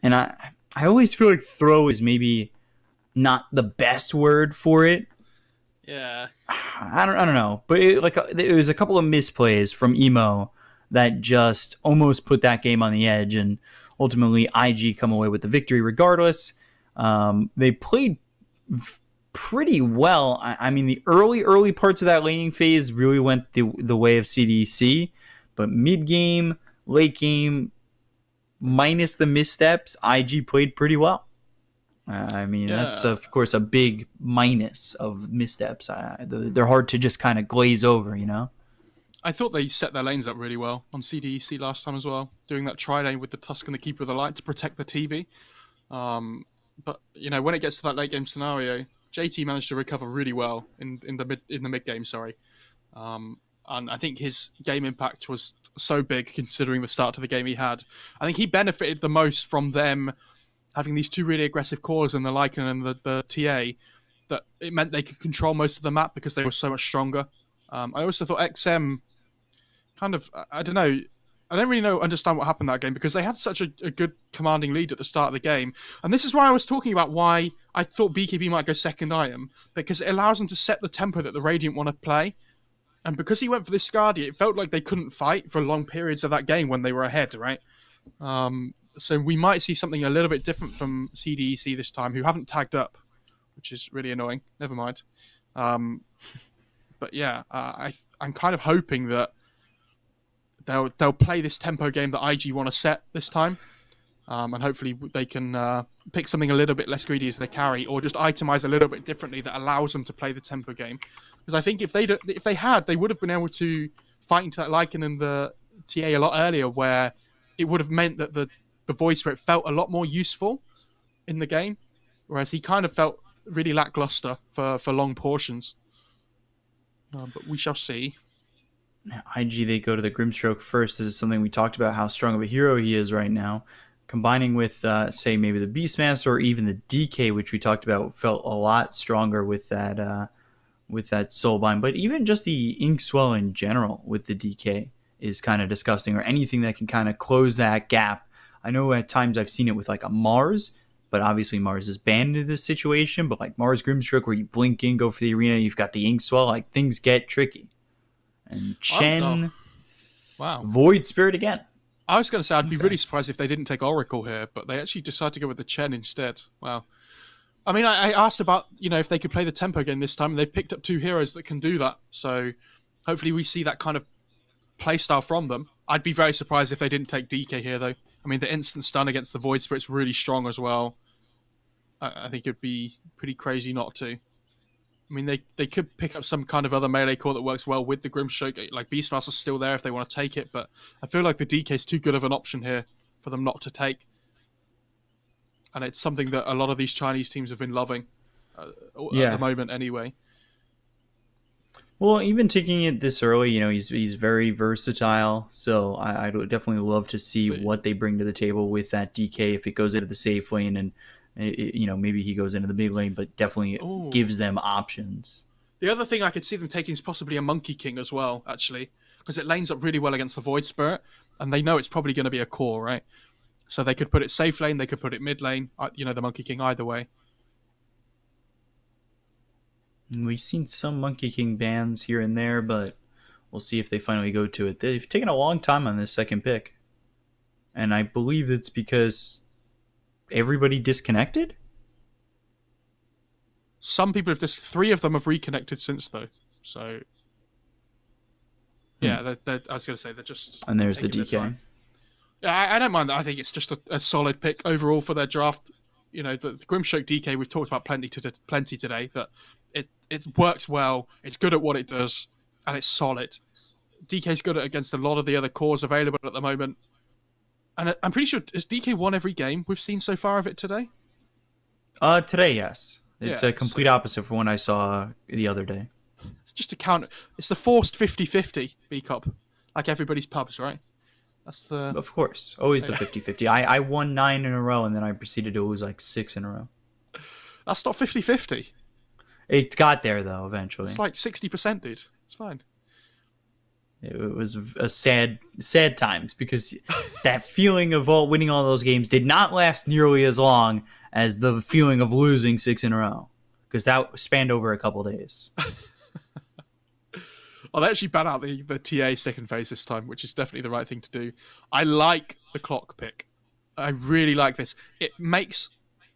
And I always feel like throw is maybe not the best word for it. Yeah. I don't know, but it was a couple of misplays from Emo that just almost put that game on the edge, and ultimately IG come away with the victory regardless. They played pretty well. I mean, the early parts of that laning phase really went the way of CDEC, but mid game, late game, minus the missteps, IG played pretty well. I mean, that's, of course, a big minus of missteps. They're hard to just kind of glaze over, you know? I thought they set their lanes up really well on CDEC last time as well, doing that tri-lane with the Tusk and the Keeper of the Light to protect the TB. But, you know, when it gets to that late game scenario, JT managed to recover really well in the mid game, sorry. And I think his game impact was so big considering the start to the game he had. I think he benefited the most from them having these two really aggressive cores in the Lycan and the TA, that it meant they could control most of the map because they were so much stronger. I also thought XM kind of, I don't know, I don't really understand what happened that game because they had such a good commanding lead at the start of the game. And this is why I was talking about why I thought BKB might go second item, because it allows them to set the tempo that the Radiant want to play. And because he went for this Scardia, it felt like they couldn't fight for long periods of that game when they were ahead, right? So we might see something a little bit different from CDEC this time, who haven't tagged up, which is really annoying. Never mind. But yeah, I'm kind of hoping that they'll play this tempo game that IG want to set this time, and hopefully they can pick something a little bit less greedy as they carry, or just itemize a little bit differently that allows them to play the tempo game. Because I think if they had, they would have been able to fight into that Lycan and the TA a lot earlier, where it would have meant that the voice spirit felt a lot more useful in the game, whereas he kind of felt really lackluster for long portions. But we shall see. IG, they go to the Grimstroke first. This is something we talked about, how strong of a hero he is right now. Combining with, say, maybe the Beastmaster or even the DK, which we talked about, felt a lot stronger with that Soulbind. But even just the Inkswell in general with the DK is kind of disgusting, or anything that can kind of close that gap. I know at times I've seen it with like a Mars, but obviously Mars is banned in this situation. But like Mars Grimstroke, where you blink in, go for the arena, you've got the Inkswell, like things get tricky. And Chen, wow, Void Spirit again. I was going to say I'd be really surprised if they didn't take Oracle here, but they actually decided to go with the Chen instead. Wow. I mean, I asked about, you know, if they could play the tempo game this time, and they've picked up two heroes that can do that. So hopefully we see that kind of playstyle from them. I'd be very surprised if they didn't take DK here, though. I mean, the instant stun against the Void Spirit's really strong as well. I think it'd be pretty crazy not to. I mean, they could pick up some kind of other melee core that works well with the Grimstroke. Like, Beastmaster's still there if they want to take it, but I feel like the DK's too good of an option here for them not to take. And it's something that a lot of these Chinese teams have been loving at the moment anyway. Well, even taking it this early, you know, he's very versatile. So I would definitely love to see what they bring to the table with that DK if it goes into the safe lane, and you know, maybe he goes into the big lane, but definitely gives them options. The other thing I could see them taking is possibly a Monkey King as well, actually, because it lanes up really well against the Void Spirit, and they know it's probably going to be a core, right? So they could put it safe lane, they could put it mid lane, you know, the Monkey King either way. We've seen some Monkey King bans here and there, but we'll see if they finally go to it. They've taken a long time on this second pick, and I believe it's because everybody disconnected? Some people have just... 3 of them have reconnected since, though. So, yeah, I was going to say, they're just... And there's the DK. Yeah, I don't mind that. I think it's just a solid pick overall for their draft. You know, the Grimstroke DK, we've talked about plenty today, that it works well, it's good at what it does, and it's solid. DK's good against a lot of the other cores available at the moment. And I'm pretty sure, has DK won every game we've seen so far of it today? Today, yes. It's a complete opposite from what I saw the other day. It's just a count. It's the forced 50-50 B-Cup. Like everybody's pubs, right? That's the... Of course. Always the 50-50. I won 9 in a row, and then I proceeded to lose like 6 in a row. That's not 50-50. It got there, though, eventually. It's like 60%, dude. It's fine. It was a sad times, because that feeling of winning all those games did not last nearly as long as the feeling of losing 6 in a row, because that spanned over a couple days. I'll actually ban out the TA second phase this time, which is definitely the right thing to do. I like the clock pick. I really like this. It makes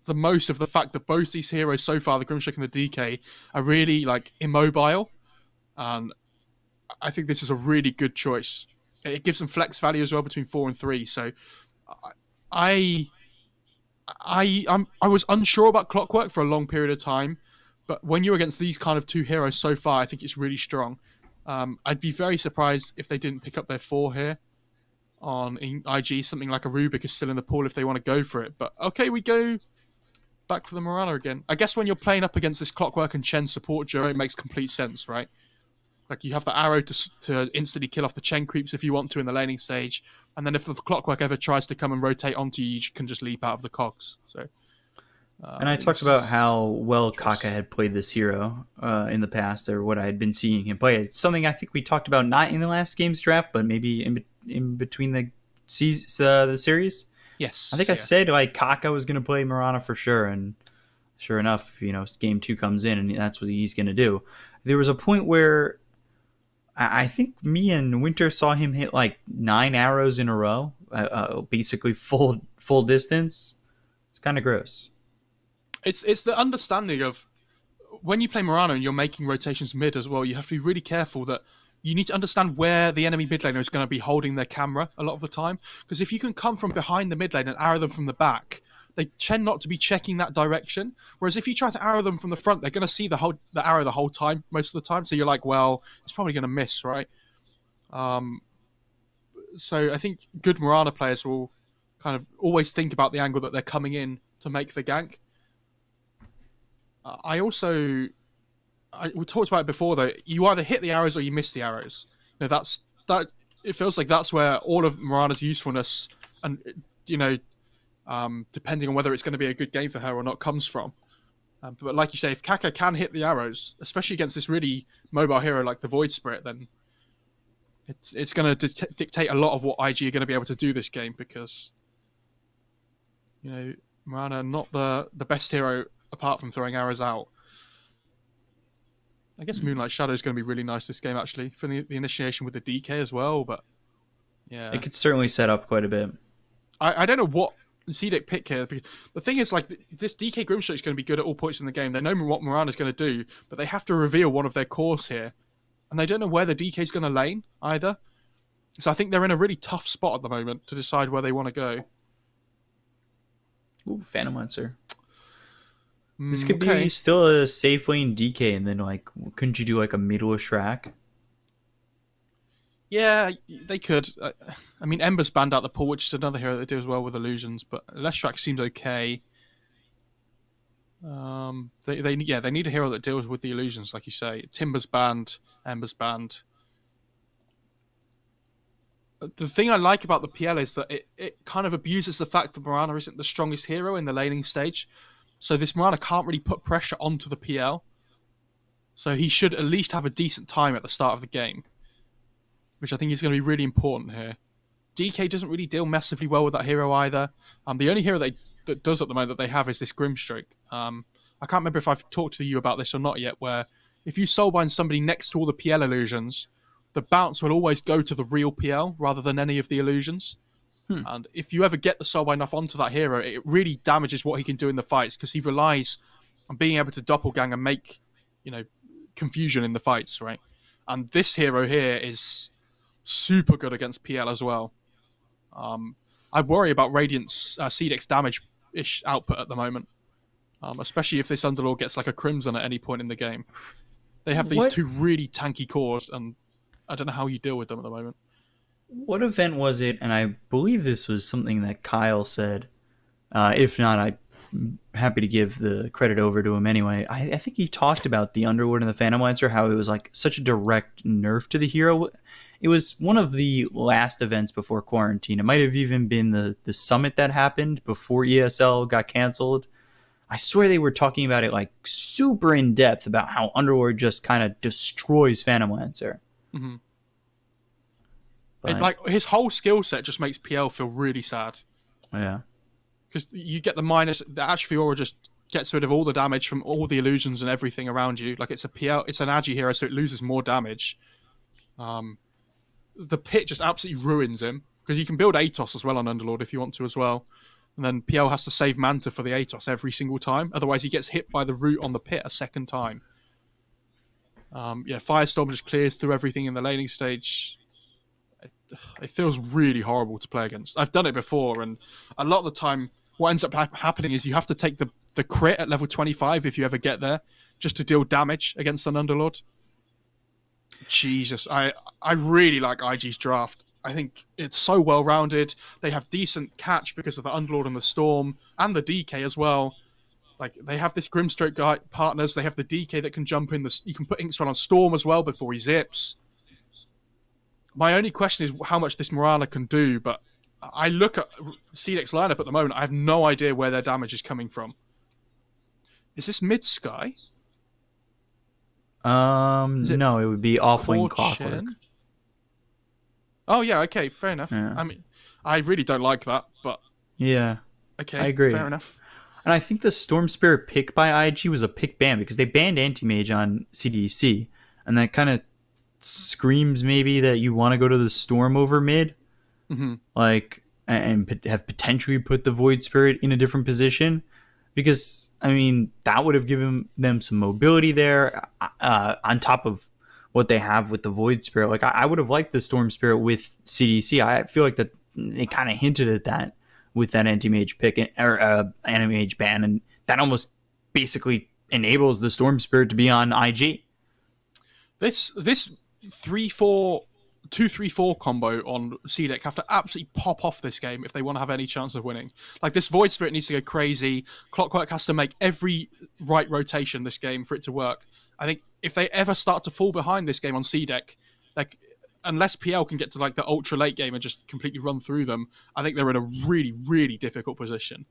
the most of the fact that both these heroes so far, the Grimstrike and the DK, are really like immobile. And I think this is a really good choice. It gives them flex value as well between 4 and 3. So I was unsure about Clockwork for a long period of time, but when you're against these kind of two heroes so far, I think it's really strong. I'd be very surprised if they didn't pick up their 4 here on IG. Something like a Rubik is still in the pool if they want to go for it. But okay, we go back for the Morana again. I guess when you're playing up against this Clockwork and Chen support duo, it makes complete sense, right? Like, you have the arrow to instantly kill off the Chen creeps if you want to in the laning stage. And then if the Clockwork ever tries to come and rotate onto you, you can just leap out of the cogs. So, and I talked about how well Kaka had played this hero in the past, or what I had been seeing him play. It's something I think we talked about not in the last game's draft, but maybe in between the series. Yes. I think I said like Kaka was going to play Morana for sure, and sure enough, game 2 comes in, and that's what he's going to do. There was a point where I think me and Winter saw him hit like 9 arrows in a row, basically full distance. It's kind of gross. It's the understanding of when you play Morana and you're making rotations mid as well, you have to be really careful that you need to understand where the enemy mid laner is going to be holding their camera a lot of the time. Because if you can come from behind the mid lane and arrow them from the back, they tend not to be checking that direction. Whereas if you try to arrow them from the front, they're going to see the arrow the whole time, most of the time. So you're like, well, it's probably going to miss, right? So I think good Morana players will kind of always think about the angle that they're coming in to make the gank. We talked about it before, though. You either hit the arrows or you miss the arrows. It feels like that's where all of Morana's usefulness and depending on whether it's going to be a good game for her or not, comes from. But like you say, if Kaka can hit the arrows, especially against this really mobile hero like the Void Spirit, then it's going to dictate a lot of what IG are going to be able to do this game, because Morana not the best hero apart from throwing arrows out. I guess Moonlight Shadow is going to be really nice this game, actually, for the initiation with the DK as well. But yeah, it could certainly set up quite a bit. I don't know what CDEC pick here, because the thing is, like, this DK Grimstrike is going to be good at all points in the game. They know what Morana's going to do, but they have to reveal one of their cores here, and they don't know where the DK is going to lane either. So I think they're in a really tough spot at the moment to decide where they want to go. Ooh, Phantom Lancer. This could be still a safe lane DK, and then like, couldn't you do like a middle track? Yeah, they could. I mean, Ember's banned out the pool, which is another hero that deals well with illusions, but Leshrac seems okay. They need a hero that deals with the illusions, like you say. Timber's banned, Ember's banned. The thing I like about the PL is that it kind of abuses the fact that Morana isn't the strongest hero in the laning stage. So this Morana can't really put pressure onto the PL. So he should at least have a decent time at the start of the game, which I think is going to be really important here. DK doesn't really deal massively well with that hero either. The only hero that does at the moment that they have is this Grimstrike. I can't remember if I've talked to you about this or not yet, where if you soulbind somebody next to all the PL illusions, the bounce will always go to the real PL rather than any of the illusions. And if you ever get the soulbind off onto that hero, it really damages what he can do in the fights, because he relies on being able to doppelgang and make, confusion in the fights, right? And this hero here is super good against PL as well. I worry about Radiant's CDEC's damage-ish output at the moment, especially if this Underlord gets like a Crimson at any point in the game. They have these two really tanky cores, and I don't know how you deal with them at the moment. What event was it? And I believe this was something that Kyle said. If not, I'm happy to give the credit over to him anyway. I think he talked about the Underlord and the Phantom Lancer, how it was like such a direct nerf to the hero. It was one of the last events before quarantine. It might have even been the summit that happened before ESL got canceled. I swear they were talking about it like super in depth about how Underlord just kind of destroys Phantom Lancer. Mm-hmm. But like his whole skill set just makes PL feel really sad. yeah. Because you get the minus, the Ash-Fiora just gets rid of all the damage from all the illusions and everything around you. Like it's a PL, it's an Agi hero, so it loses more damage. The pit just absolutely ruins him, because you can build Atos as well on Underlord if you want to as well. And then PL has to save Manta for the Atos every single time. Otherwise he gets hit by the root on the pit a second time. Yeah, Firestorm just clears through everything in the laning stage. It feels really horrible to play against. I've done it before, and a lot of the time what ends up happening is you have to take the crit at level 25 if you ever get there, just to deal damage against an Underlord. Jesus, I really like IG's draft. I think it's so well-rounded. They have decent catch because of the Underlord and the Storm, and the DK as well. Like, they have this Grimstroke guy partners. They have the DK that can jump in. You can put Inkswell on Storm as well before he zips. My only question is how much this Morana can do, but I look at CDEC's lineup at the moment. I have no idea where their damage is coming from. Is this mid-sky? No, it would be Offlane Clockwork. Oh, yeah, okay, fair enough. Yeah. I mean, I really don't like that, but... Yeah, okay, I agree. Fair enough. And I think the Storm Spirit pick by IG was a pick ban, because they banned Anti-Mage on CDEC, and that kind of screams maybe that you want to go to the Storm over mid, like, and have potentially put the Void Spirit in a different position, because, I mean, that would have given them some mobility there, on top of what they have with the Void Spirit. Like, I would have liked the Storm Spirit with CDC. I feel like that they kind of hinted at that with that Anti-Mage pick, or Anti-Mage ban, and that almost basically enables the Storm Spirit to be on IG. This 2-3-4 combo on CDEC have to absolutely pop off this game if they want to have any chance of winning. Like, this Void Spirit needs to go crazy. Clockwork has to make every right rotation this game for it to work. I think if they ever start to fall behind this game on CDEC, like, unless PL can get to like the ultra late game and just completely run through them, I think they're in a really, really difficult position.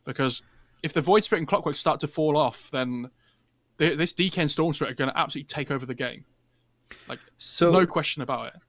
Because if the Void Spirit and Clockwork start to fall off, then this DK and Storm Spirit are going to absolutely take over the game. Like, so, no question about it.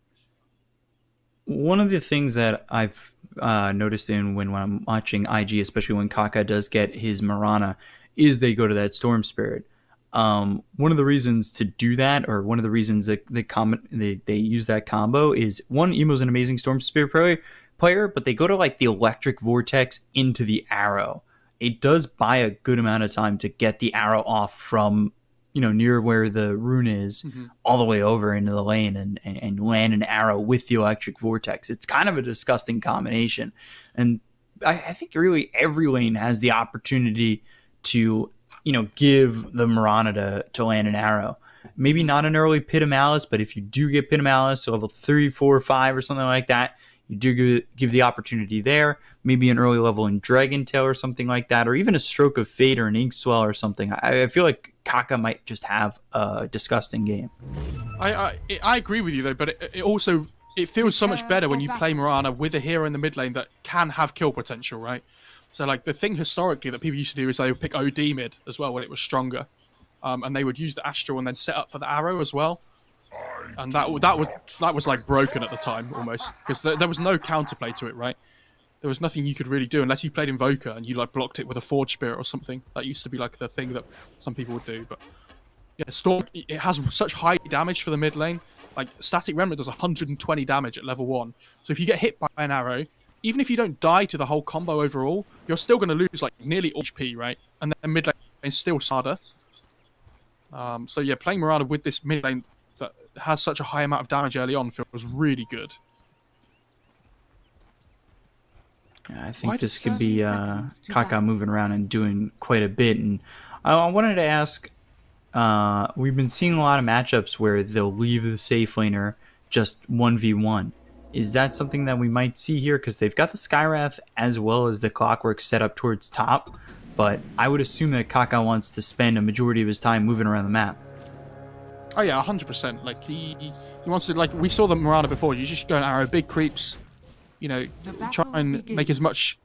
One of the things that I've noticed when I'm watching IG, especially when Kaka does get his Marana, is they go to that Storm Spirit. One of the reasons to do that, or one of the reasons that they use that combo, is one, Emo's an amazing Storm Spirit player, but they go to like the Electric Vortex into the arrow. It does buy a good amount of time to get the arrow off from, near where the rune is, all the way over into the lane and land an arrow with the Electric Vortex. It's kind of a disgusting combination. And I think really every lane has the opportunity to, give the Marana to land an arrow. Maybe not an early Pit of Malice, but if you do get Pit of Malice, so level 3, 4, 5 or something like that, you do give the opportunity there. Maybe an early level in Dragon Tail or something like that, or even a Stroke of Fate or an Inkswell or something. I feel like Kaka might just have a disgusting game. I agree with you though, but it feels so much better when you play Marana with a hero in the mid lane that can have kill potential, right? So like the thing historically that people used to do is they would pick OD mid as well when it was stronger, and they would use the Astral and then set up for the arrow as well. And that was like broken at the time almost, because there was no counterplay to it, right? There was nothing you could really do unless you played Invoker and you like blocked it with a Forge Spirit or something. That used to be like the thing that some people would do. But yeah, Storm, it has such high damage for the mid lane. Like, Static Remnant does 120 damage at level 1. So if you get hit by an arrow, even if you don't die to the whole combo overall, you're still going to lose like nearly all HP, right? And then mid lane is still harder. So yeah, playing Mirana with this mid lane that has such a high amount of damage early on feels really good. Yeah, I think this could be Kaka moving around and doing quite a bit. And I wanted to ask, we've been seeing a lot of matchups where they'll leave the safe laner just 1v1. Is that something that we might see here? Because they've got the Skywrath as well as the Clockwork set up towards top. But I would assume that Kaka wants to spend a majority of his time moving around the map. Oh yeah, 100%. Like he wants to, like we saw the Mirana before. You just go and arrow big creeps. Try and make as much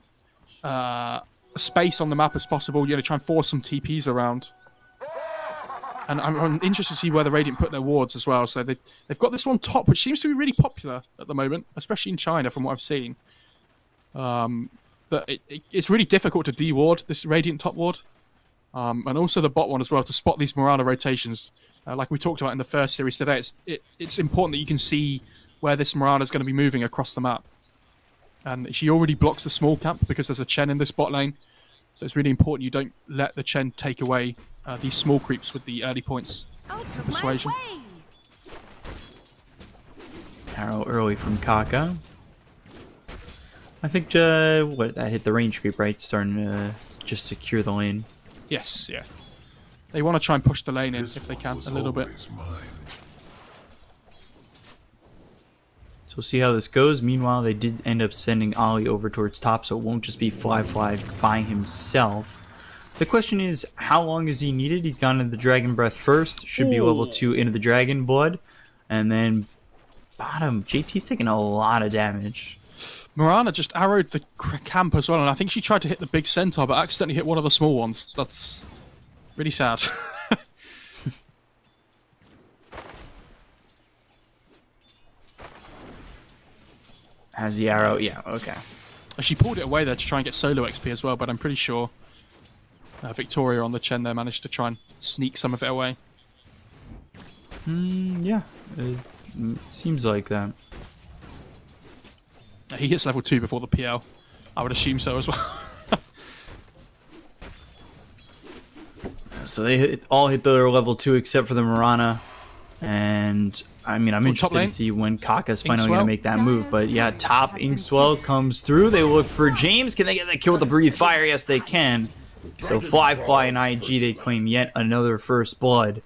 space on the map as possible. Try and force some TPs around. And I'm interested to see where the Radiant put their wards as well. So they've got this one top, which seems to be really popular at the moment, especially in China from what I've seen. It's really difficult to de-ward this Radiant top ward. And also the bot one as well, to spot these Mirana rotations. Like we talked about in the first series today, it's important that you can see where this Mirana is going to be moving across the map. And she already blocks the small camp because there's a Chen in this bot lane. So it's really important you don't let the Chen take away these small creeps with the early points of persuasion. Arrow early from Kaka. I think that hit the range creep, right? Starting to just secure the lane. Yes, yeah. They want to try and push the lane in if they can a little bit. So we'll see how this goes. Meanwhile, they did end up sending Ollie over towards top, so it won't just be Fly by himself. The question is, how long is he needed? He's gone into the Dragon Breath first. Should be level 2 into the Dragon Blood. And then bottom, JT's taking a lot of damage. Mirana just arrowed the camp as well, and I think she tried to hit the big centaur, but accidentally hit one of the small ones. That's really sad. Has the arrow? Yeah, okay. She pulled it away there to try and get solo XP as well, but I'm pretty sure Victoria on the Chen there managed to try and sneak some of it away. Yeah, it seems like that. He hits level 2 before the PL. I would assume so as well. So they all hit their level 2 except for the Mirana. And I mean, I'm interested to see when Kaka's finally going to make that move. But yeah, top Inkswell comes through. They look for James. Can they get that kill with the Breathe Fire? Yes, they can. So Fly and IG, they claim yet another first blood.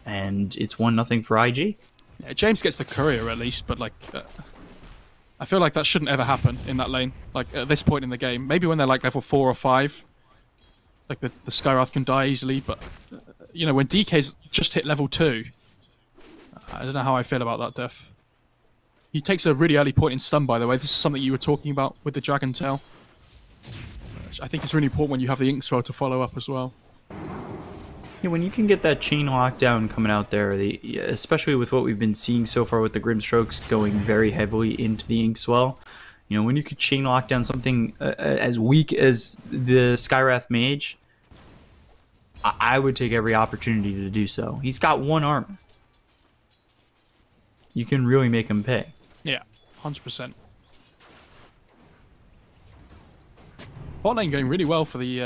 And it's 1-0 for IG. Yeah, James gets the courier at least, but like... I feel like that shouldn't ever happen in that lane, like at this point in the game. Maybe when they're like level 4 or 5, like the Skywrath can die easily, but you know, when DK's just hit level 2, I don't know how I feel about that death. He takes a really early point in stun, by the way. This is something you were talking about with the Dragon Tail, which I think is really important when you have the Inkswell to follow up as well. Yeah, when you can get that chain lockdown coming out there, especially with what we've been seeing so far with the Grimstrokes going very heavily into the Inkswell, you know, when you could chain lock down something as weak as the Skywrath Mage, I would take every opportunity to do so. He's got 1 armor. You can really make him pay. Yeah, 100%. Bot lane going really well for the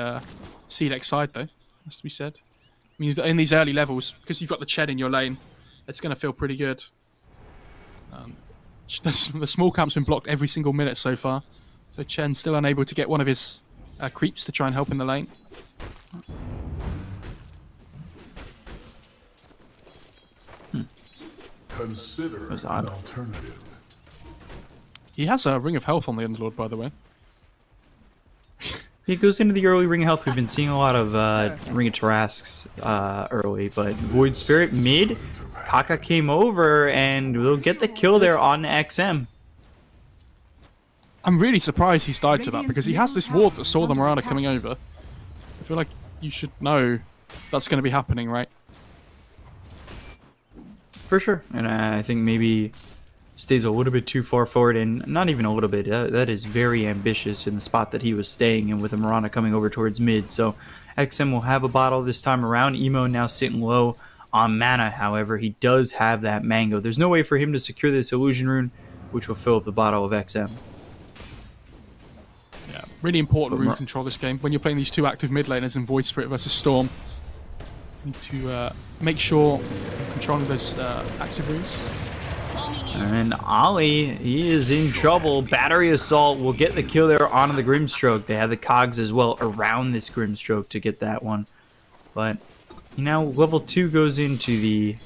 CDEC side, though, has to be said. Means that in these early levels, because you've got the Chen in your lane, it's going to feel pretty good. The small camp's been blocked every single minute so far, so Chen's still unable to get one of his creeps to try and help in the lane. Consider an alternative. He has a Ring of Health on the Underlord, by the way. He goes into the early Ring of Health. We've been seeing a lot of Ring of Tarrasques early, but Void Spirit mid. Kaka came over and will get the kill there on XM. I'm really surprised he's died to that, because he has this ward that saw the Mirana coming over. I feel like you should know that's going to be happening, right? For sure. And I think maybe stays a little bit too far forward, and not even a little bit. That is very ambitious in the spot that he was staying in with the Mirana coming over towards mid. So XM will have a bottle this time around. Emo now sitting low on mana. However, he does have that Mango. There's no way for him to secure this Illusion Rune, which will fill up the bottle of XM. Yeah, really important rune control this game. When you're playing these 2 active mid laners in Void Spirit versus Storm, you need to make sure you're controlling those active runes. And Ollie, he is in trouble. Battery Assault will get the kill there onto the Grimstroke. They have the cogs as well around this Grimstroke to get that one. But now level 2 goes into the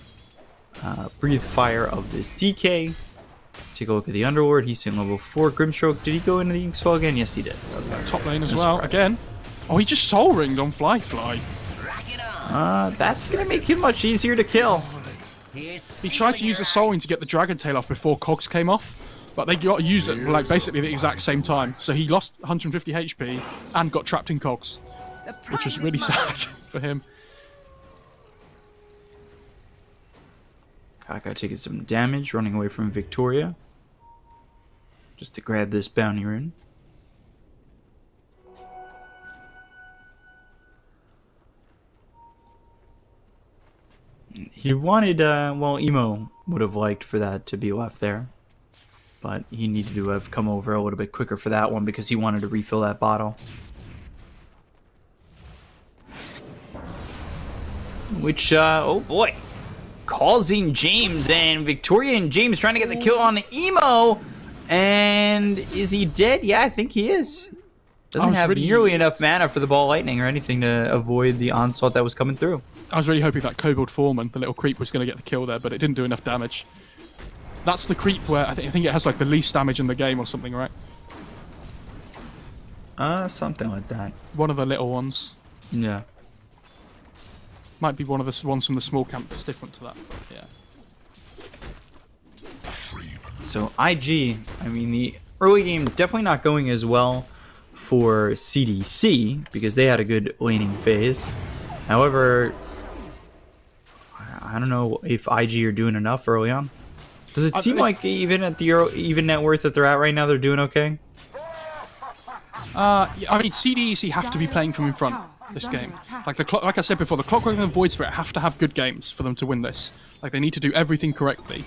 Breathe Fire of this DK. Take a look at the Underlord. He's in level 4. Grimstroke, did he go into the Inkswell again? Yes, he did. Okay. Top lane as well, again. Oh, he just soul ringed on Fly. That's going to make him much easier to kill. He tried to use the soul ring to get the Dragon Tail off before cogs came off, but they got used it like basically the exact same time. So he lost 150 HP and got trapped in cogs, which was really sad for him. Kaka taking some damage, running away from Victoria. Just to grab this bounty rune. He wanted, well, Emo would have liked for that to be left there. But he needed to have come over a little bit quicker for that one because he wanted to refill that bottle. Which, oh boy. Causing James and Victoria and James trying to get the kill on Emo. And is he dead? Yeah, I think he is. Doesn't have nearly enough mana for the ball lightning or anything to avoid the onslaught that was coming through. I was really hoping that Kobold Foreman, the little creep, was going to get the kill there, but it didn't do enough damage. That's the creep where I think it has like the least damage in the game or something, right? Something like that. One of the little ones. Yeah. Might be one of the ones from the small camp that's different to that. But yeah. So IG, I mean, the early game definitely not going as well for CDEC because they had a good laning phase. However, I don't know if IG are doing enough early on. Does it seem like even at the even net worth that they're at right now, they're doing okay? I mean, CDEC have to be playing from in front this game. Like I said before, the Clockwork and the Void Spirit have to have good games for them to win this. Like they need to do everything correctly.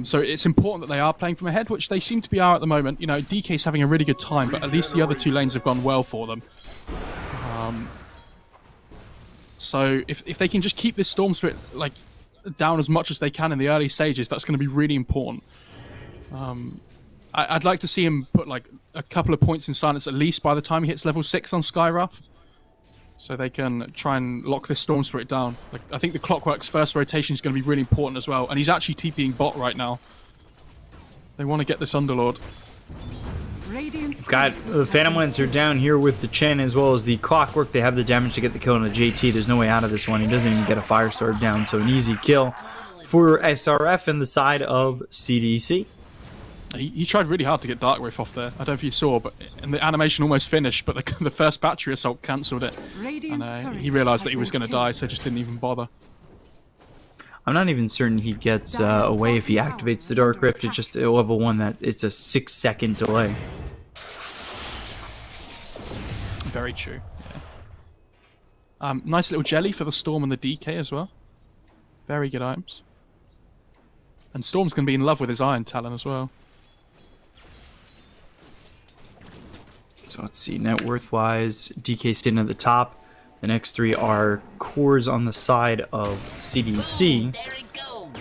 So it's important that they are playing from ahead, which they seem to be at the moment. You know, DK's having a really good time, but at least the other two lanes have gone well for them. So if they can just keep this Storm Spirit like down as much as they can in the early stages, that's going to be really important. I'd like to see him put like a couple of points in silence at least by the time he hits level 6 on Skyraft, so they can try and lock this Storm Spirit down. Like I think the Clockwork's first rotation is going to be really important as well, and he's actually TPing bot right now. They want to get this Underlord. We've got the Phantom Lancer down here with the Chen as well as the Clockwork. They have the damage to get the kill on the JT. There's no way out of this one. He doesn't even get a Firestorm down, so an easy kill for SRF and the side of CDEC. He tried really hard to get Dark Rift off there. I don't know if you saw, but and the animation almost finished, but the first battery assault cancelled it. And he realised that he was going to die, so just didn't even bother. I'm not even certain he gets away if he activates the Dark Rift. It's just a level 1 that it's a 6-second delay. Very true. Yeah. Nice little jelly for the Storm and the DK as well. Very good items. And Storm's going to be in love with his Iron Talon as well. So let's see, net worth wise, DK sitting at the top. The next 3 are cores on the side of CDEC.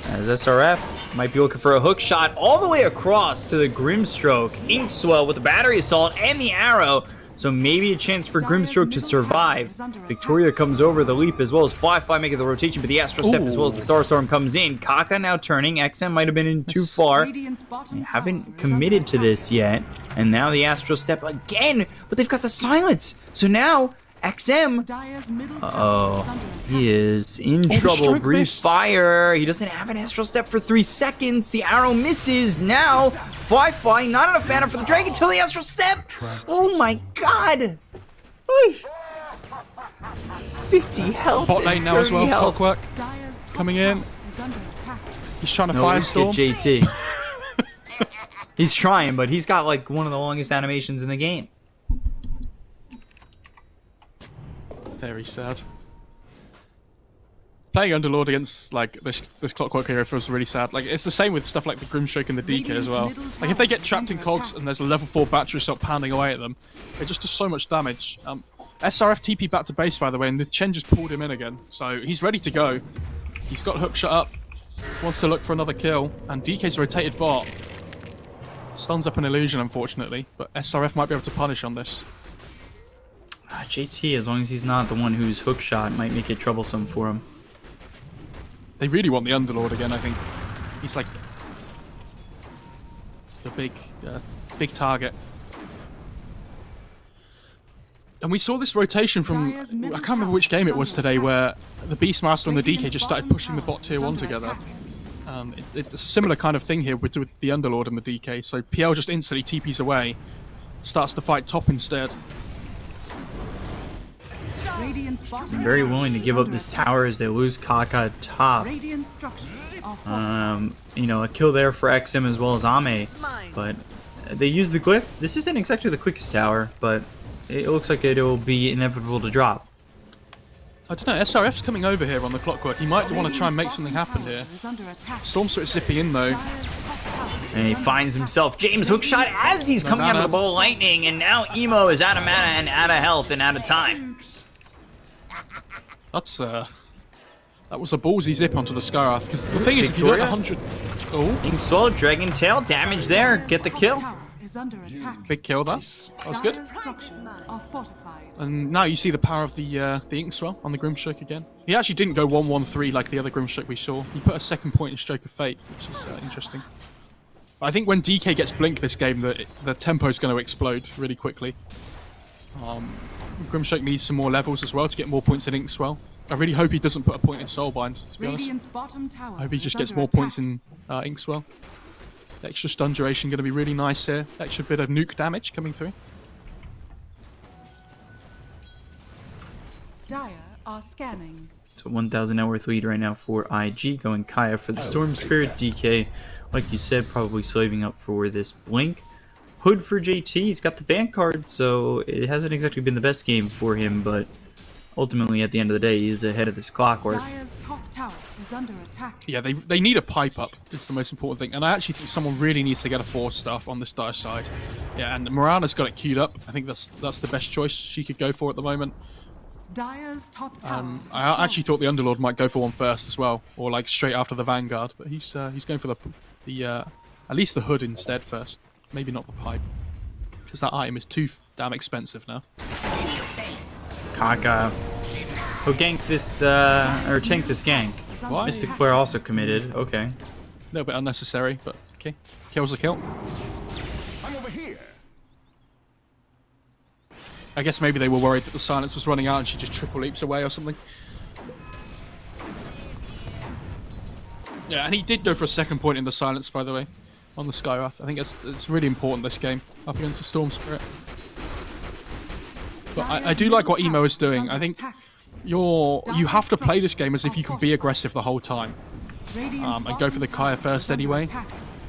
As SRF might be looking for a hook shot all the way across to the Grimstroke. Inkswell with the battery assault and the arrow. So maybe a chance for Grimstroke to survive. Victoria comes over the leap as well as Fly making the rotation, but the Astral Step as well as the Starstorm comes in. Kaka now turning. XM might have been in too far. They haven't committed to this yet. And now the Astral Step again, but they've got the silence. So now XM, he is in trouble. Brief fire. He doesn't have an Astral Step for 3 seconds. The arrow misses. Now, Fly, not enough mana for the Dragon till the Astral Step. Oh my god. 50 health. Bot lane now as well. Clockwork coming in. He's trying to Firestorm. JT. He's trying, but he's got like one of the longest animations in the game. Very sad. Playing Underlord against like this Clockwork hero feels really sad. Like it's the same with stuff like the Grimstroke and the DK as well. Like if they get trapped in cogs and there's a level 4 battery stop pounding away at them, it just does so much damage. SRF TP back to base by the way, and the Chen just pulled him in again, so he's ready to go. He's got hook shot up, wants to look for another kill, and DK's rotated bot. Stuns up an illusion unfortunately, but SRF might be able to punish on this. JT, as long as he's not the one who's hook shot, might make it troublesome for him. They really want the Underlord again, I think. He's like the big target. And we saw this rotation from, I can't remember which game it was today, where the Beastmaster and the DK just started pushing the bot tier 1 together. It's a similar kind of thing here with the Underlord and the DK. So PL just instantly TPs away, starts to fight top instead. Radiant's bottom Very tower willing to is give up under this attack. tower as they lose Kaka top. Radiant structures are fortified. You know, a kill there for XM as well as Ame, but they use the glyph. This isn't exactly the quickest tower, but it looks like it'll be inevitable to drop. I don't know, SRF's coming over here on the clockwork. He might want to try and make something happen here. Storm Spirit's zipping in though. And he finds himself James hookshot as he's coming out of the ball of lightning, and now Emo is out of mana and out of health and out of time. That's that was a ballsy zip onto the Skyrath. Because the thing is, if you don't 100, Inkswell, Dragon Tail, damage there, get the kill. Big kill that. That was good. And now you see the power of the Inkswell on the Grimstroke again. He actually didn't go 1-1-3 like the other Grimstroke we saw. He put a second point in Stroke of Fate, which is interesting. But I think when DK gets Blink this game, the tempo is going to explode really quickly. Grimstroke needs some more levels as well to get more points in Inkswell. I really hope he doesn't put a point in Soulbind, to be honest. I hope he just gets more points in Inkswell. The extra stun duration going to be really nice here. Extra bit of nuke damage coming through. Dire are scanning. So 1,000 net worth lead right now for IG, going Kaya for the Storm Spirit. DK, like you said, probably slaving up for this Blink. Hood for JT, he's got the Vanguard, so it hasn't exactly been the best game for him, but ultimately at the end of the day, he's ahead of this clockwork. Dire's top tower is under attack. Yeah, they need a pipe up. It's the most important thing. And I actually think someone really needs to get a 4-staff on this Dire side. Yeah, and Morana's got it queued up. I think that's the best choice she could go for at the moment. Dire's top tower. I actually thought the Underlord might go for one first as well, or like straight after the Vanguard, but he's going for the at least the Hood instead first. Maybe not the pipe, because that item is too damn expensive now. Kaka, who ganked this or tanked this gank. Why? Mystic Flare also committed. Okay. A little bit unnecessary, but okay. Kill's a kill. I'm over here. I guess maybe they were worried that the silence was running out and she just triple leaps away or something. Yeah, and he did go for a second point in the silence, by the way, on the Skyrath. I think it's really important this game, up against the Storm Spirit. But I do like what Emo is doing. I think you have to play this game as if you can be aggressive the whole time. And go for the Kaya first anyway.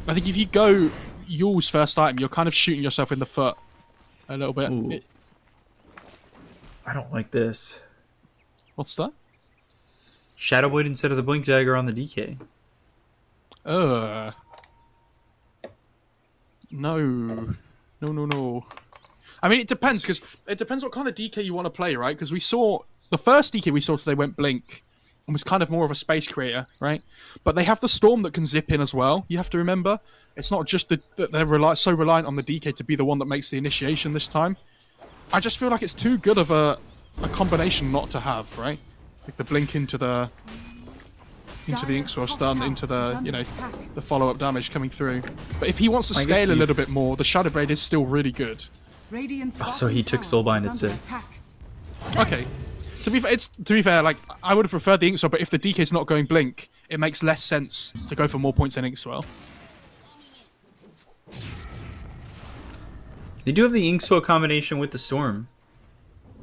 I think if you go Yule's first item, you're kind of shooting yourself in the foot a little bit. I don't like this. What's that? Shadow Blade instead of the Blink Dagger on the DK. No. I mean, it depends, because it depends what kind of DK you want to play, right? Because we saw, the first DK we saw today went Blink, and was kind of more of a space creator, right? But they have the Storm that can zip in as well, you have to remember. It's not just that they're so reliant on the DK to be the one that makes the initiation this time. I just feel like it's too good of a combination not to have, right? Like the Blink into the Inkswell stun, into the, you know, the follow-up damage coming through. But if he wants to scale a little bit more, the Shadow Blade is still really good. Oh, so he took Soulbind at 6. Okay. To be fair, like, I would have preferred the Inkswell, but if the DK's not going Blink, it makes less sense to go for more points in Inkswell. They do have the Inkswell combination with the Storm.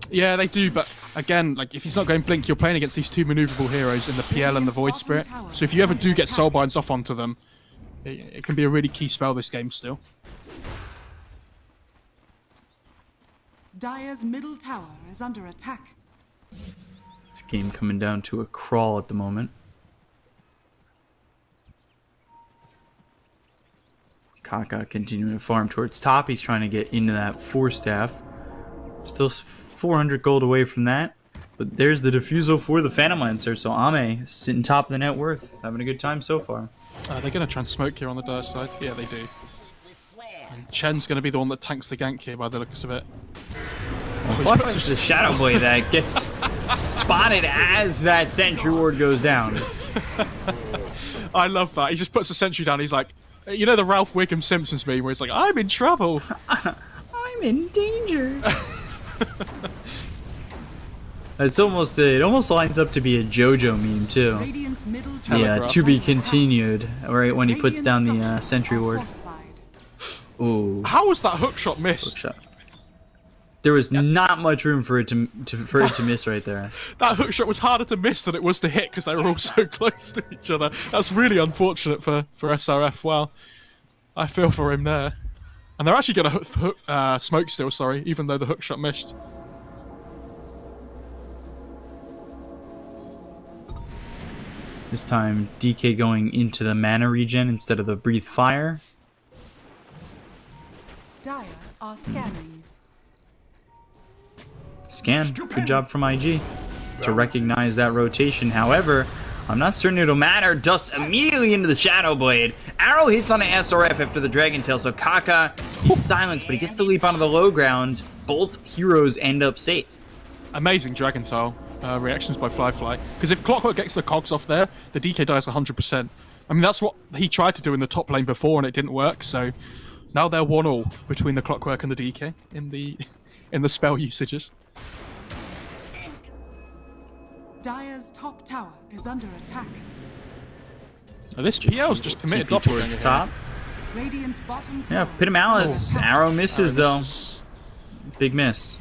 Yeah, they do, but again, like, if he's not going Blink, you're playing against these two maneuverable heroes in the PL and the Void Spirit. So if you ever do get Soulbinds off onto them, it can be a really key spell this game still. Dire's middle tower is under attack. This game coming down to a crawl at the moment. Kaka continuing to farm towards top. He's trying to get into that 4-staff. Still 400 gold away from that. But there's the Diffusal for the Phantom Lancer. So Ame sitting top of the net worth. Having a good time so far. They're going to try and smoke here on the Dire side. Yeah, they do. And Chen's going to be the one that tanks the gank here by the looks of it. What is the Shadow Blade that gets spotted as that Sentry Ward goes down? I love that. He just puts a Sentry down. He's like, you know the Ralph Wiggum Simpsons meme where he's like, I'm in trouble. I'm in danger. It almost lines up to be a JoJo meme too. Yeah, to be continued. Right when he puts down the Sentry Ward. Ooh. How was that hookshot missed? Hookshot. There was not much room for it to miss right there. That hook shot was harder to miss than it was to hit because they were all so close to each other. That's really unfortunate for SRF. Well, I feel for him there. And they're actually going to smoke still, sorry, even though the hook shot missed. This time, DK going into the mana regen instead of the breathe fire. Dire are scanning. Scan. Good job from IG to recognize that rotation. However, I'm not certain it'll matter. Dust immediately into the Shadow Blade. Arrow hits on the SRF after the Dragon Tail, so Kaka, he's silenced, but he gets the leap onto the low ground. Both heroes end up safe. Amazing Dragon Tail reactions by Fly. Because if Clockwork gets the cogs off there, the DK dies 100%. I mean, that's what he tried to do in the top lane before, and it didn't work, so now they're 1-1 between the Clockwork and the DK in the spell usages. Dire's top tower is under attack. Now, this PL's just committed doppelganger towards here. top. Radiant's bottom tower. Yeah, Pit of Malice. Arrow misses though. Big miss.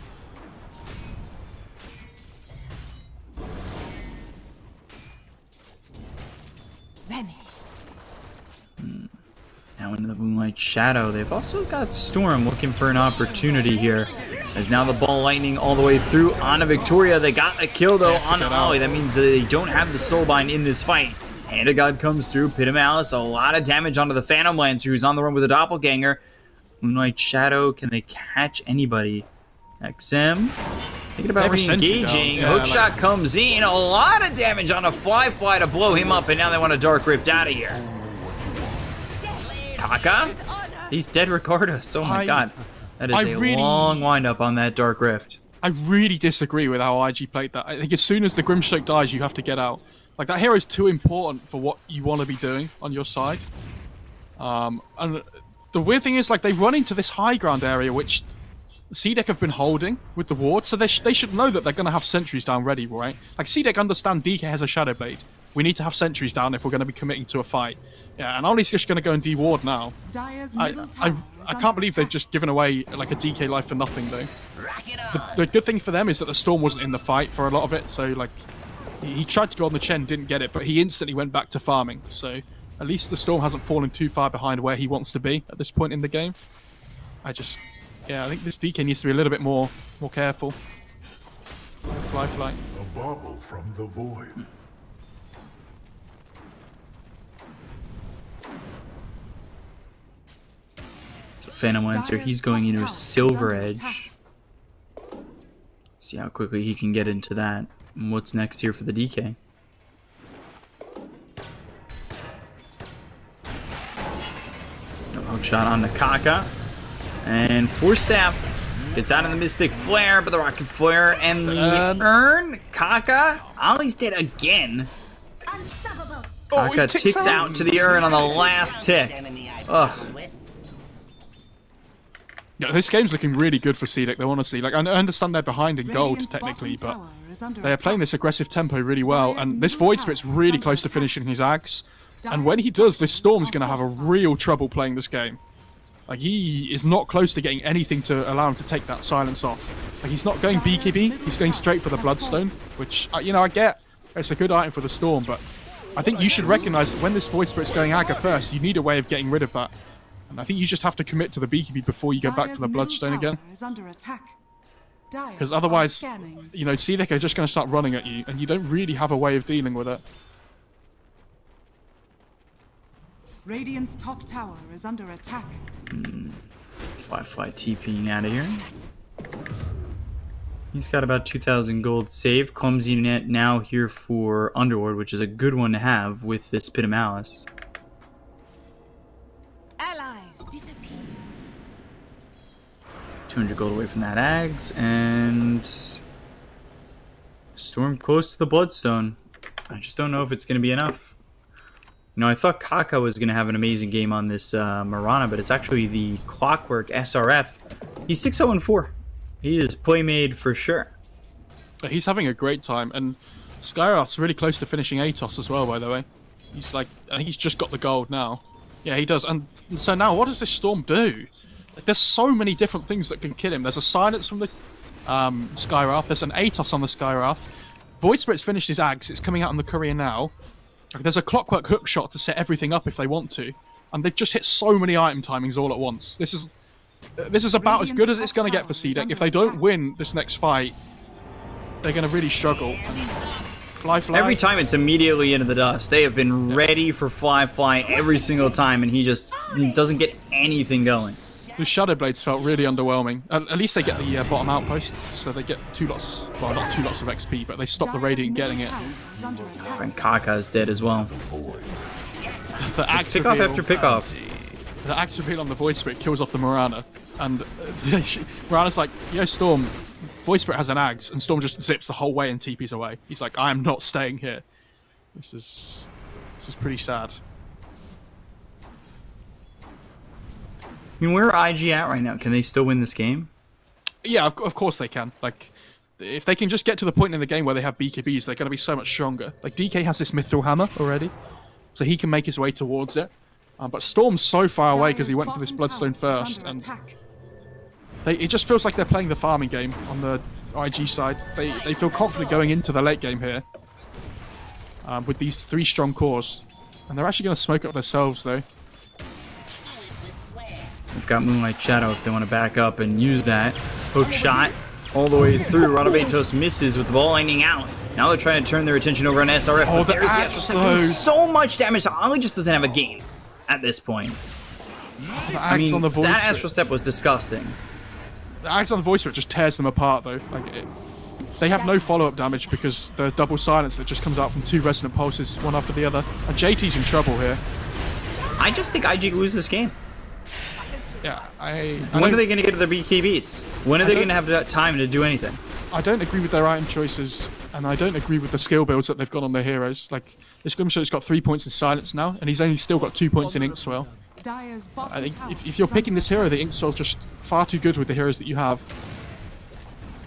Now into the Moonlight Shadow. They've also got Storm looking for an opportunity here. As now the ball lightning all the way through on a Victoria. They got a kill though on Ollie. That means that they don't have the Soulbind in this fight. Hand of God comes through. Pit of Malice. A lot of damage onto the Phantom Lancer who's on the run with a Doppelganger. Moonlight Shadow. Can they catch anybody? XM. Thinking about re-engaging. Hookshot comes in. A lot of damage on a Fly to blow him up. And now they want a Dark Rift out of here. Kaka? He's dead regardless. Oh my god. That is a long windup on that Dark Rift. I really disagree with how IG played that. I think as soon as the Grimstroke dies, you have to get out. Like, that hero's too important for what you want to be doing on your side. And the weird thing is, like, they run into this high ground area, which CDEC have been holding with the ward, so they should know that they're going to have sentries down ready, right? Like, CDEC understand DK has a Shadow Blade. We need to have sentries down if we're going to be committing to a fight. Yeah, and Ollie's just going to go and de-ward now. I can't believe they've just given away like a DK life for nothing, though. The good thing for them is that the Storm wasn't in the fight for a lot of it, so like he tried to go on the Chen, didn't get it, but he instantly went back to farming. So at least the Storm hasn't fallen too far behind where he wants to be at this point in the game. I think this DK needs to be a little bit more careful. Fly. A bauble from the void. Phantom Lancer, he's going into a Silver Edge. See how quickly he can get into that. And what's next here for the DK? No hook shot on the Kaka. And Force Staff gets out of the Mystic Flare, but the Rocket Flare and the Urn. Kaka, Ollie's dead again. Kaka ticks out to the Urn on the last tick. Ugh. Yeah, this game's looking really good for CDEC, though, honestly. Like, I understand they're behind in gold, technically, but they are playing this aggressive tempo really well, and this Void Spirit's really close to finishing his Axe. And when he does, this Storm's going to have a real trouble playing this game. Like, he is not close to getting anything to allow him to take that silence off. Like, he's not going BKB, he's going straight for the Bloodstone, which, you know, I get. It's a good item for the Storm, but I think you should recognize that when this Void Spirit's going Aga first, you need a way of getting rid of that. And I think you just have to commit to the BKB before you go back to the Bloodstone again. Because otherwise, you know, CDEC are just going to start running at you, and you don't really have a way of dealing with it. Radiant's top tower is under attack. Fly TPing out of here. He's got about 2,000 gold saved. Clumsy Net now here for Underlord, which is a good one to have with this Pit of Malice. Allies disappear. 200 gold away from that Ags, and Storm close to the Bloodstone. I just don't know if it's going to be enough. You know, I thought Kaka was going to have an amazing game on this Mirana, but it's actually the Clockwork SRF. He's 6-0-4. He is playmade for sure. He's having a great time, and Skyrath's really close to finishing Atos as well, by the way. He's like, I think he's just got the gold now. Yeah, he does. And so now, what does this Storm do? There's so many different things that can kill him. There's a silence from the Skywrath. There's an Atos on the Skywrath. Void Spirit's finished his Ags. It's coming out on the courier now. There's a Clockwork hook shot to set everything up if they want to. And they've just hit so many item timings all at once. This is about as good as it's going to get for CDEC. If they don't win this next fight, they're going to really struggle. Fly. Every time it's immediately into the dust. They have been ready for Fly every single time, and he just doesn't get anything going. The Shadow Blades felt really underwhelming. At least they get the bottom outpost, so they get 2 lots. Well, not 2 lots of XP, but they stop the Radiant getting it. And Kaka's dead as well. The axe pick off after pick off. The axe reveal on the Void Spirit kills off the Mirana, and Mirana's like, "Yo, Storm, Void Spirit has an axe," and Storm just zips the whole way and TP's away. He's like, "I am not staying here." This is pretty sad. I mean, where are IG at right now? Can they still win this game? Yeah, of course they can. Like, if they can just get to the point in the game where they have BKBs, they're going to be so much stronger. Like, DK has this Mithril Hammer already, so he can make his way towards it. But Storm's so far away because he went for this Bloodstone first, and it just feels like they're playing the farming game on the IG side. They feel confident going into the late game here with these 3 strong cores. And they're actually going to smoke up themselves, though. They've got Moonlight Shadow if they want to back up and use that. Hook shot all the way through. Ranabetos misses with the ball lining out. Now they're trying to turn their attention over on SRF. Oh, there's the Astro doing so much damage. Ollie just doesn't have a game at this point. I mean, that Astral Step was disgusting. The Axe on the Void Spirit just tears them apart, though. Like, they have no follow-up damage because the double silence that just comes out from 2 resonant pulses, one after the other. And JT's in trouble here. I just think IG lose this game. Yeah, when are they going to get to their BKBs? When are they going to have that time to do anything? I don't agree with their item choices, and I don't agree with the skill builds that they've got on their heroes. Like, this Grimshot's got 3 points in Silence now, and he's only still got 2 points in Inkswell. I think if you're picking this hero, the Inkswell's just far too good with the heroes that you have.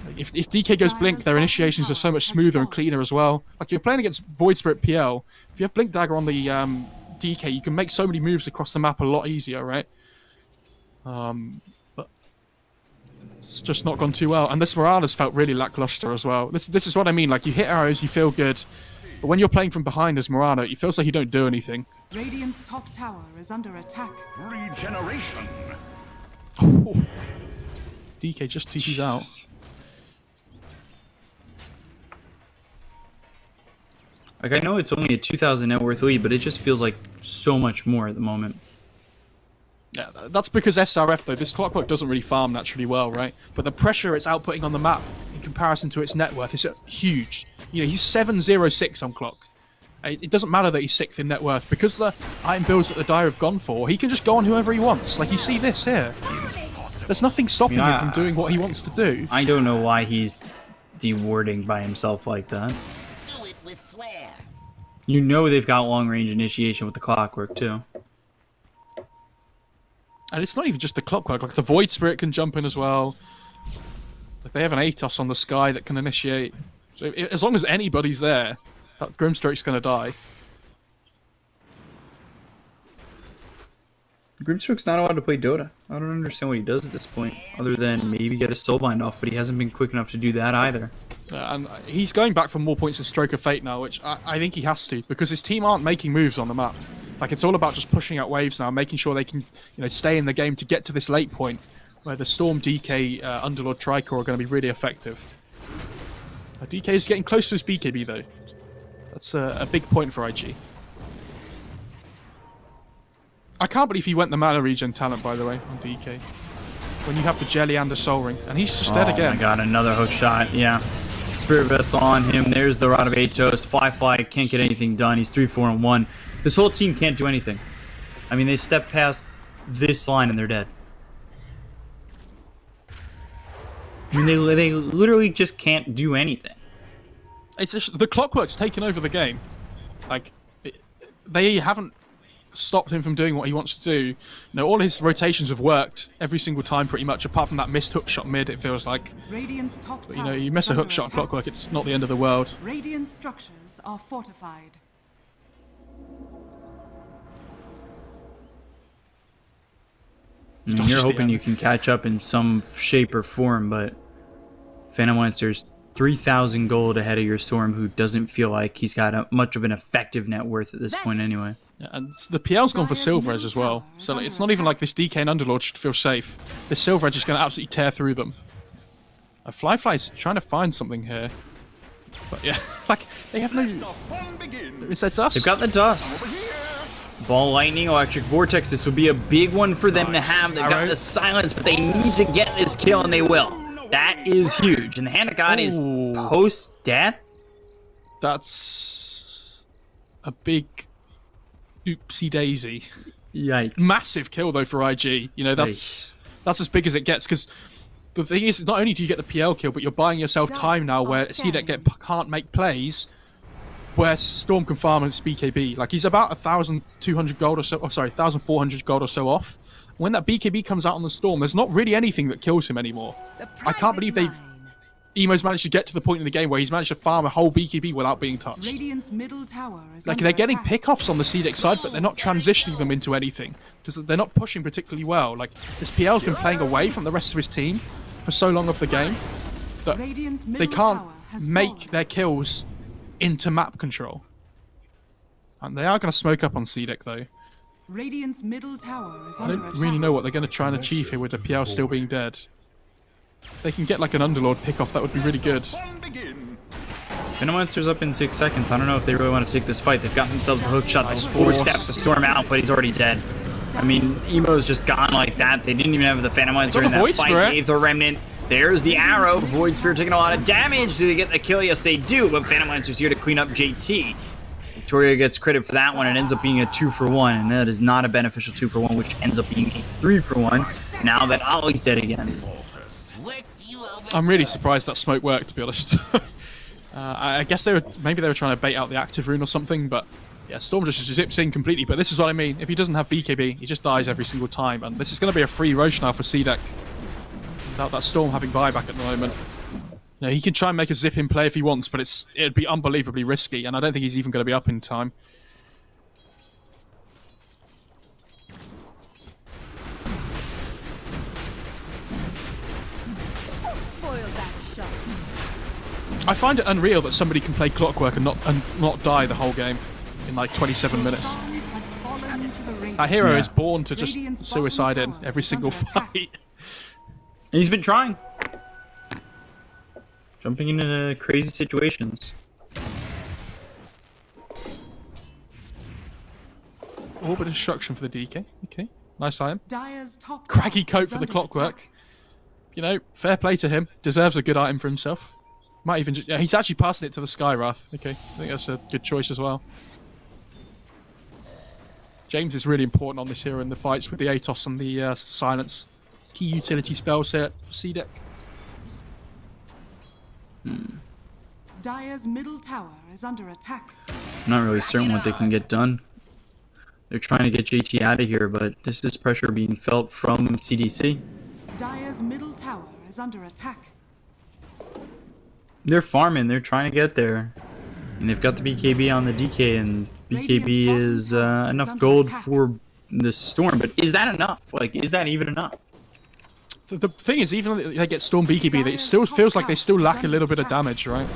Like, if DK goes Blink, their initiations are so much smoother and cleaner as well. Like, you're playing against Void Spirit PL. If you have Blink Dagger on the DK, you can make so many moves across the map a lot easier, right? But it's just not gone too well. And this Morales felt really lackluster as well. This is what I mean. Like, you hit arrows, you feel good, but when you're playing from behind as Morano, it feels like you don't do anything. Radiant's top tower is under attack. Regeneration. Oh. DK just TP's out. Like, I know it's only a 2,000 net worth lead, but it just feels like so much more at the moment. Yeah, that's because SRF, though, this Clockwork doesn't really farm naturally well, right? But the pressure it's outputting on the map in comparison to its net worth is huge. You know, he's 706 on clock. It doesn't matter that he's 6th in net worth. Because the item builds that the Dire have gone for, he can just go on whoever he wants. Like, you see this here. There's nothing stopping him from doing what he wants to do. I don't know why he's dewarding by himself like that. Do it with flair. You know they've got long-range initiation with the Clockwork, too. And it's not even just the Clockwork, like the Void Spirit can jump in as well. Like, they have an Atos on the sky that can initiate. So as long as anybody's there, that Grimstroke's going to die. Grimstroke's not allowed to play Dota. I don't understand what he does at this point, other than maybe get a Soulbind off, but he hasn't been quick enough to do that either. And he's going back for more points in Stroke of Fate now, which I think he has to, because his team aren't making moves on the map. Like, it's all about just pushing out waves now, making sure they can, you know, stay in the game to get to this late point, where the Storm, DK, Underlord, Tricor are going to be really effective. DK is getting close to his BKB, though. That's a big point for IG. I can't believe he went the mana regen talent, by the way, on DK. When you have the Jelly and the Soul Ring. And he's just dead again. Oh my god, another hook shot, yeah. Spirit Vessel on him. There's the Rod of Atos. Fly can't get anything done. He's 3-4-1. This whole team can't do anything. I mean, they step past this line and they're dead. I mean, they literally just can't do anything. It's just, the Clockwork's taken over the game. Like, they haven't stopped him from doing what he wants to do. You know, all his rotations have worked every single time pretty much, apart from that missed hook shot mid, it feels like. Radiant's top But, you know, you miss a hook shot on Clockwork, it's not the end of the world. Radiant structures are fortified. And you're hoping you can catch up in some shape or form, but Phantom Lancer's 3,000 gold ahead of your Storm, who doesn't feel like he's got much of an effective net worth at this point anyway. Yeah, and the PL's gone for Silver Edge as well, so like, it's not even like this DK and Underlord should feel safe. This Silver Edge is going to absolutely tear through them. Fly's trying to find something here. But yeah, like, they have no... Is there dust? They've got the dust. Ball Lightning, Electric Vortex, this would be a big one for them to have. They've got the silence, but they need to get this kill, and they will. That is huge. And the hand of God is post-death. That's a big oopsie daisy. Yikes. Massive kill, though, for IG. You know, that's as big as it gets, because the thing is, not only do you get the PL kill, but you're buying yourself time now where CDEC can't make plays where Storm can farm his BKB. Like, he's about 1,200 gold or so, oh, sorry, 1,400 gold or so off. When that BKB comes out on the Storm, there's not really anything that kills him anymore. I can't believe Emo's managed to get to the point in the game where he's managed to farm a whole BKB without being touched. Radiant's middle tower is like, they're getting pickoffs on the CDEC side, but they're not transitioning them into anything. Because they're not pushing particularly well. Like, this PL's been playing away from the rest of his team for so long of the game that they can't make their kills into map control. And they are going to smoke up on CDEC, though. Radiant's middle tower is I don't really know what they're going to try and achieve here with the PL still being dead. If they can get like an Underlord pick-off, that would be really good. Phantom Lancer's up in 6 seconds. I don't know if they really want to take this fight. They've got themselves a hook shot. They'll force-step the Storm out, but he's already dead. I mean, Emo's just gone like that. They didn't even have the Phantom Lancer in that fight. Gave the Remnant. There's the arrow. Void Spirit taking a lot of damage. Do they get the kill? Yes, they do, but Phantom Lancer's here to clean up JT. Victoria gets credit for that one. It ends up being a 2-for-1, and that is not a beneficial 2-for-1, which ends up being a 3-for-1. Now that Ollie's dead again. I'm really surprised that smoke worked, to be honest. I guess maybe they were trying to bait out the active rune or something, but yeah, Storm just zips in completely. But this is what I mean. If he doesn't have BKB, he just dies every single time, and this is going to be a free Roche now for CDEC. Without that Storm having buyback at the moment. You know, he can try and make a zip in play if he wants, but it'd be unbelievably risky, and I don't think he's even going to be up in time. I find it unreal that somebody can play Clockwork and not die the whole game in like 27 minutes. That hero is born to just suicide in every single fight. And he's been trying. Jumping into crazy situations. Orbit Destruction for the DK. Okay, nice item. Craggy Coat for the Clockwork. You know, fair play to him. Deserves a good item for himself. Might even yeah, he's actually passing it to the Skywrath. Okay, I think that's a good choice as well. James is really important on this hero in the fights with the Atos and the Silence. Key utility spells here for CDEC. Dire's middle tower is under attack. I'm not really certain what they can get done. They're trying to get JT out of here, but this is pressure being felt from CDC. Dire's middle tower is under attack. They're farming. They're trying to get there. And they've got the BKB on the DK, and BKB is enough gold for the Storm. But is that enough? Like, is that even enough? The thing is, even if they get Storm BKB, it still feels like they still lack a little bit of damage, right?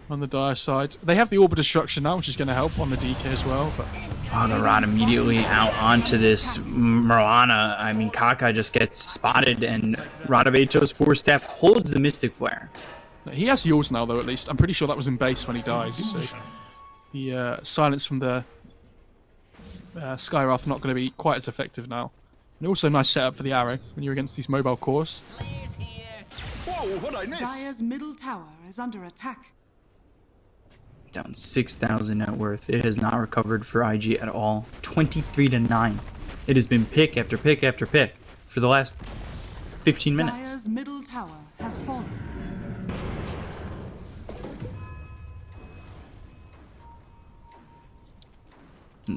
On the Dire side. They have the Orb of Destruction now, which is going to help on the DK as well. But oh, the Rod immediately out onto this Mirana. I mean, Kakai just gets spotted, and Rod of Atos 4-step holds the Mystic Flare. He has yours now, though, at least. I'm pretty sure that was in base when he died. So the silence from the Skywrath not going to be quite as effective now. And also nice setup for the arrow when you're against these mobile cores. Whoa, what'd I miss? Dire's middle tower is under attack. Down 6,000 net worth. It has not recovered for IG at all. 23-9. It has been pick after pick after pick for the last 15 minutes. Dire's middle tower has fallen.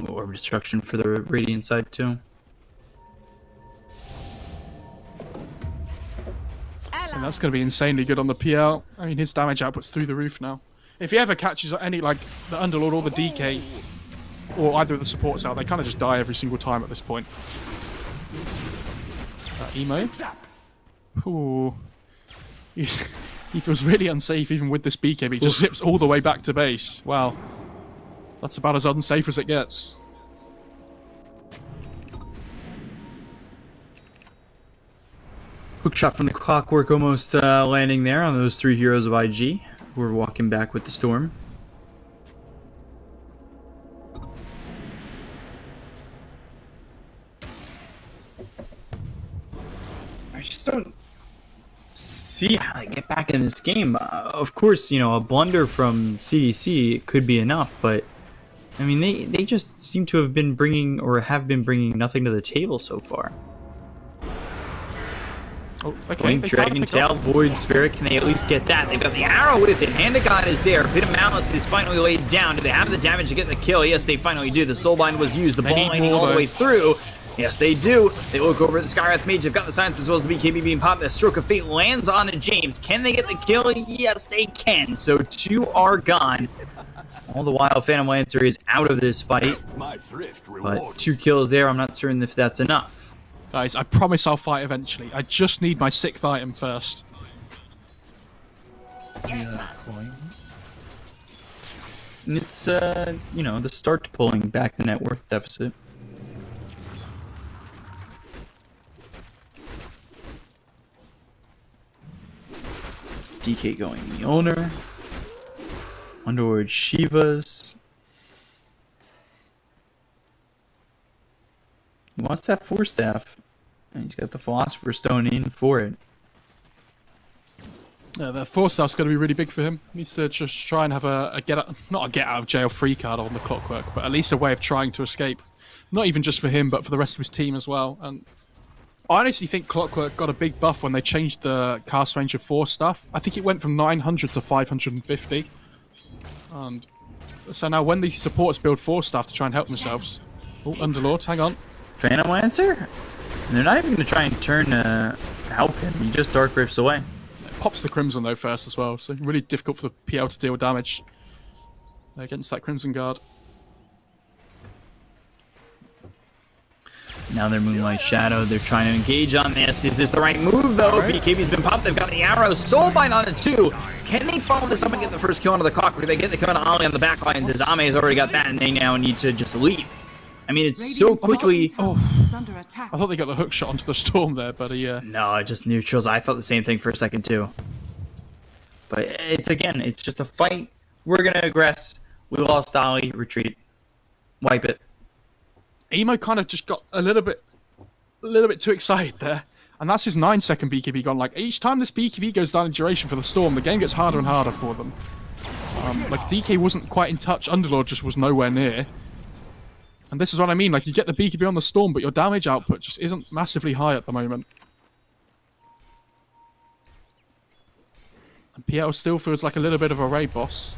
Orb Destruction for the Radiant side too. And that's going to be insanely good on the PL. I mean, his damage output's through the roof now. If he ever catches any, like, the Underlord or the DK, or either of the supports out, they kind of just die every single time at this point. Emo. Ooh. He feels really unsafe even with this BKB. He just zips all the way back to base. Wow. That's about as unsafe as it gets. Hook shot from the Clockwork almost landing there on those 3 heroes of IG who are walking back with the storm. I just don't see how they get back in this game. Of course, you know, a blunder from CDEC could be enough, but I mean, they just seem to have been bringing, or have been bringing, nothing to the table so far. Oh, okay. Dragon Tail, Void Spirit, can they at least get that? They've got the arrow with it. Hand of God is there. Bit of Malice is finally laid down. Do they have the damage to get the kill? Yes, they finally do. The Soulbind was used. The ball lining all the way through. Yes, they do. They look over at the Skywrath Mage. They've got the silence as well as the BKB being popped. The Stroke of Fate lands on James. Can they get the kill? Yes, they can. So 2 are gone. All the while, Phantom Lancer is out of this fight. But 2 kills there. I'm not certain if that's enough. Guys, I promise I'll fight eventually. I just need my 6th item first. And it's, you know, the start to pulling back the net worth deficit. DK going Mjolnir. Underlord Shivas. He wants that Force Staff. And he's got the Philosopher's Stone in for it. Yeah, the Force Staff's going to be really big for him. He needs to just try and have a not a get out of jail free card on the Clockwork, but at least a way of trying to escape. Not even just for him, but for the rest of his team as well. And I honestly think Clockwork got a big buff when they changed the cast range of Force Staff. I think it went from 900 to 550. And so now when the supporters build Force Staff to try and help themselves... Oh, Underlord, hang on. Phantom Lancer? And they're not even going to try and turn help him. He just Dark Rips away. It pops the Crimson though first as well, so really difficult for the PL to deal damage against that Crimson Guard. Now they're Moonlight Shadow. They're trying to engage on this. Is this the right move, though? Right. BKB's been popped. They've got the arrow. Soulbind on it, too. Can they follow this up and get the first kill onto the Clockwork? They get the kill on Ollie on the back line. Zame has already got that, and they now need to just leave. I mean, it's so quickly... Oh, I thought they got the hook shot onto the Storm there, but yeah. No, it just neutrals. I thought the same thing for a second, too. But it's, again, it's just a fight. We're going to aggress. We lost Ollie. Retreat. Wipe it. Emo kind of just got a little bit too excited there, and that's his 9-second BKB gone. Like each time this BKB goes down in duration for the Storm, the game gets harder and harder for them. Like DK wasn't quite in touch, Underlord just was nowhere near, and this is what I mean. Like you get the BKB on the Storm, but your damage output just isn't massively high at the moment. And PL still feels like a little bit of a raid boss.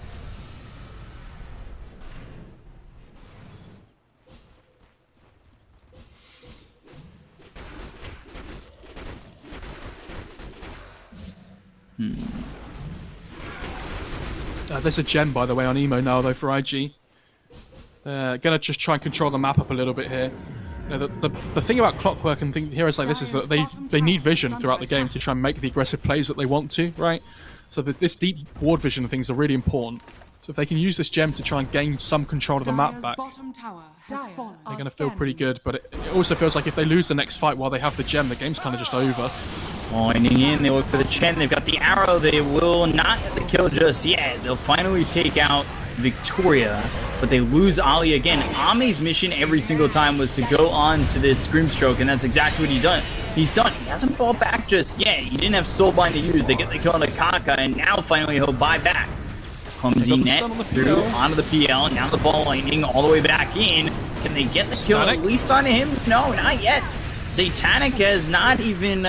There's a gem, by the way, on Emo now, though, for IG. Gonna just try and control the map up a little bit here. You know, the thing about Clockwork and heroes like this is that they need vision throughout the game to try and make the aggressive plays that they want to, right? So this deep ward vision things are really important. So if they can use this gem to try and gain some control of the map back, they're going to feel pretty good. But it also feels like if they lose the next fight while they have the gem, the game's kind of just over. Winding in, they look for the Chen. They've got the arrow. They will not get the kill just yet. They'll finally take out Victoria, but they lose Ollie again. Ame's mission every single time was to go on to this Screamstroke, and that's exactly what he's done. He hasn't fought back just yet. He didn't have Soulbind to use. They get the kill on the Kaka, and now finally he'll buy back. Clumsy net through onto the PL, now the ball lightning all the way back in. Can they get the kill at least on him? No, not yet. Satanic has not even,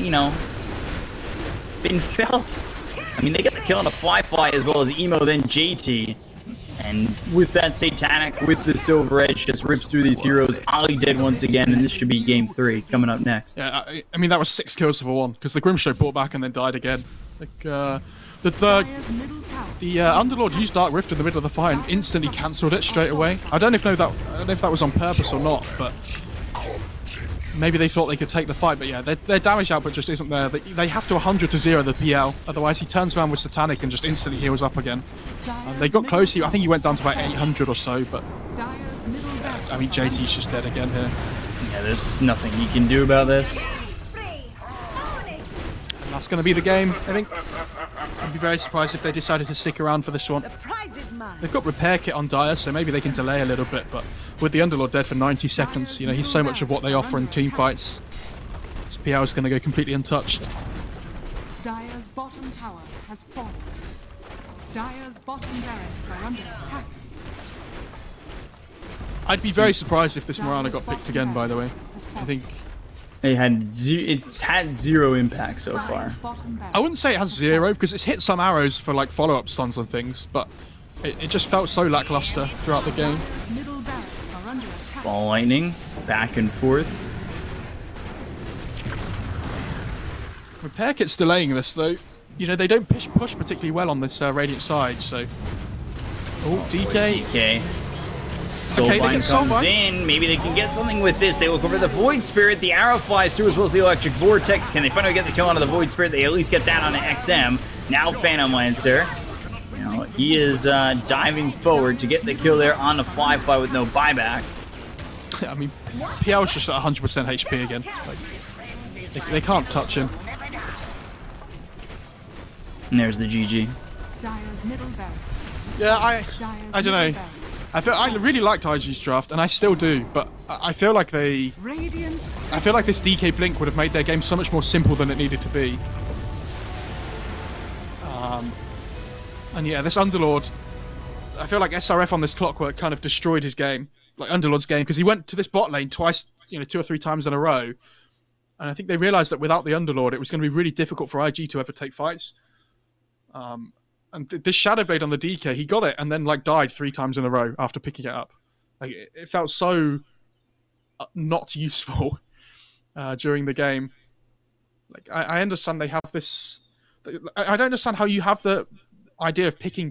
you know, been felt. I mean, they get the kill on the Fly as well as Emo, then JT. And with that Satanic, with the Silver Edge, just rips through these heroes. Ollie dead once again, and this should be game 3 coming up next. Yeah, I mean, that was 6 kills for 1, because the Grimstroke brought back and then died again. Like, the Underlord used Dark Rift in the middle of the fight and instantly cancelled it straight away. I don't know if that was on purpose or not, but maybe they thought they could take the fight, but yeah, their damage output just isn't there. They have to 100 to 0 the PL, otherwise he turns around with Satanic and just instantly heals up again. They got close. I think he went down to about 800 or so, but I mean, JT's just dead again here. Yeah, there's nothing you can do about this. And that's going to be the game, I think. I'd be very surprised if they decided to stick around for this one. They've got repair kit on Dire, so maybe they can delay a little bit, but with the Underlord dead for 90 seconds, you know, he's so much of what they offer in team fights. This PL is going to go completely untouched. Dire's bottom tower has fallen. Dire's bottom barracks are under attack. I'd be very surprised if this Morana got picked again, by the way. I think... It's had 0 impact so far. I wouldn't say it has 0, because it's hit some arrows for like follow-up stuns and things, but it just felt so lackluster throughout the game. Ball lightning, back and forth. Repair kit's delaying this though. You know, they don't push particularly well on this Radiant side, so... Oh, DK. DK. Soulbind comes in. Maybe they can get something with this. They look over the Void Spirit. The arrow flies through as well as the Electric Vortex. Can they finally get the kill onto the Void Spirit? They at least get that on an XM. Now Phantom Lancer. You know, he is diving forward to get the kill there on the fly with no buyback. I mean, PL's just at 100% HP again. Like, they can't touch him. And there's the GG. Yeah, I don't know. I really liked IG's draft, and I still do, but I feel like this DK Blink would have made their game so much more simple than it needed to be. And yeah, this Underlord, I feel like SRF on this Clockwork kind of destroyed his game, like Underlord's game, because he went to this bot lane twice, you know, 2 or 3 times in a row, and I think they realized that without the Underlord, it was going to be really difficult for IG to ever take fights. And this Shadow Blade on the DK, he got it and then like died 3 times in a row after picking it up. Like it felt so not useful during the game. Like I understand they have this. I don't understand how you have the idea of picking